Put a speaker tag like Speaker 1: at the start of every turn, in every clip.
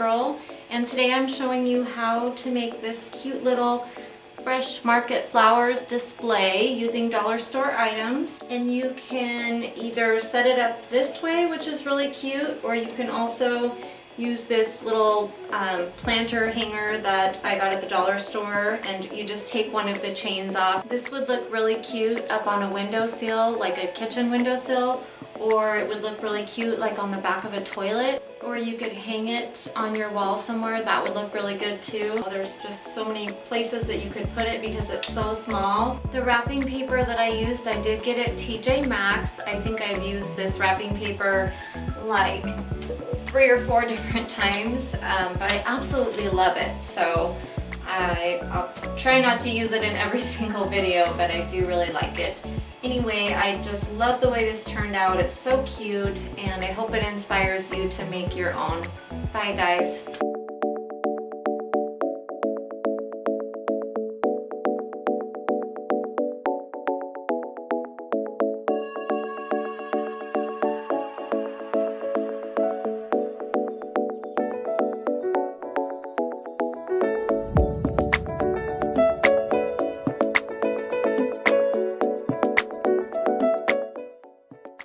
Speaker 1: April, and today I'm showing you how to make this cute little fresh market flowers display using dollar store items. And you can either set it up this way, which is really cute, or you can also use this little planter hanger that I got at the dollar store, and you just take one of the chains off. This would look really cute up on a windowsill, like a kitchen windowsill, or it would look really cute like on the back of a toilet, or you could hang it on your wall somewhere. That would look really good too. There's just so many places that you could put it because it's so small. The wrapping paper that I used, I did get at TJ Maxx. I think I've used this wrapping paper like 3 or 4 different times, but I absolutely love it. So I'll try not to use it in every single video, but I do really like it. Anyway, I just love the way this turned out. It's so cute, and I hope it inspires you to make your own. Bye guys.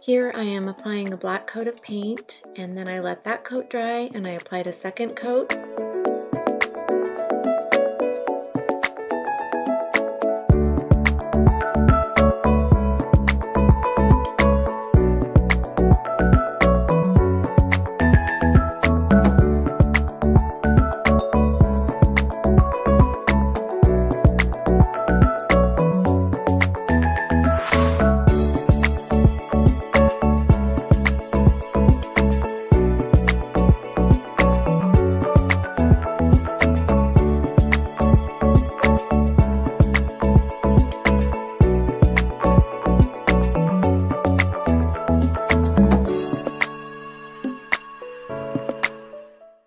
Speaker 1: Here I am applying a black coat of paint, and then I let that coat dry and I applied a second coat.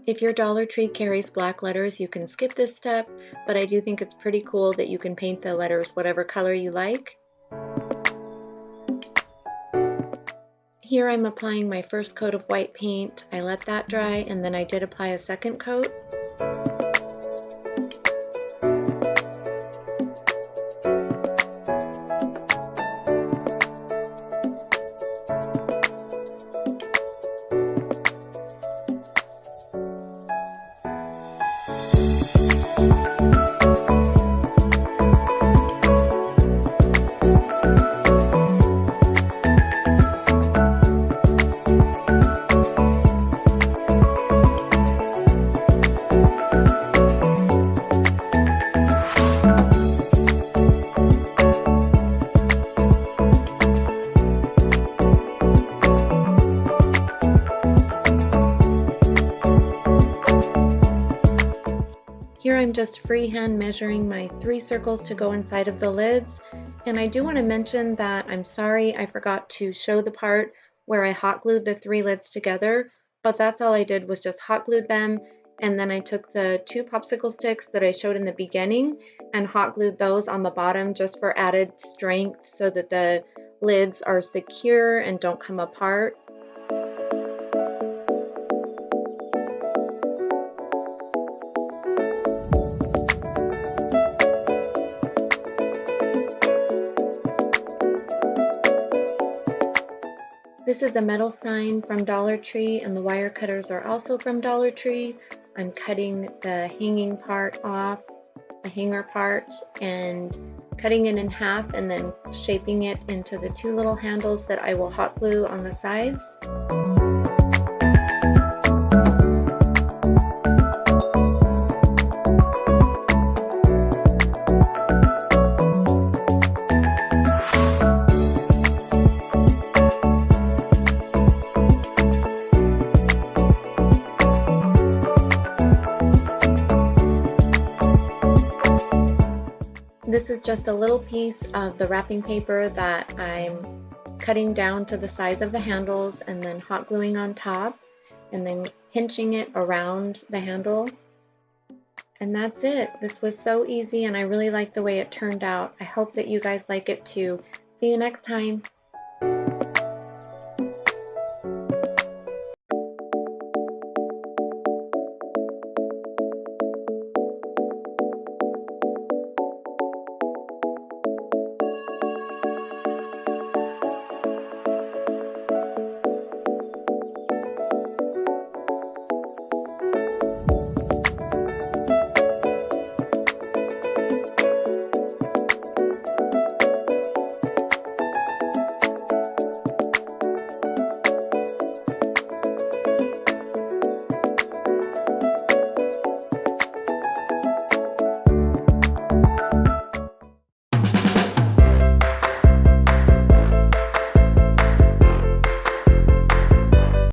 Speaker 1: If your Dollar Tree carries black letters, you can skip this step, but I do think it's pretty cool that you can paint the letters whatever color you like. Here I'm applying my first coat of white paint. I let that dry, and then I did apply a second coat. Here I'm just freehand measuring my 3 circles to go inside of the lids, and I do want to mention that I'm sorry I forgot to show the part where I hot glued the 3 lids together, but that's all I did was just hot glued them, and then I took the 2 popsicle sticks that I showed in the beginning and hot glued those on the bottom just for added strength so that the lids are secure and don't come apart. This is a metal sign from Dollar Tree, and the wire cutters are also from Dollar Tree. I'm cutting the hanging part off, the hanger part, and cutting it in half and then shaping it into the 2 little handles that I will hot glue on the sides. This is just a little piece of the wrapping paper that I'm cutting down to the size of the handles and then hot gluing on top and then pinching it around the handle. And that's it. This was so easy and I really like the way it turned out. I hope that you guys like it too. See you next time.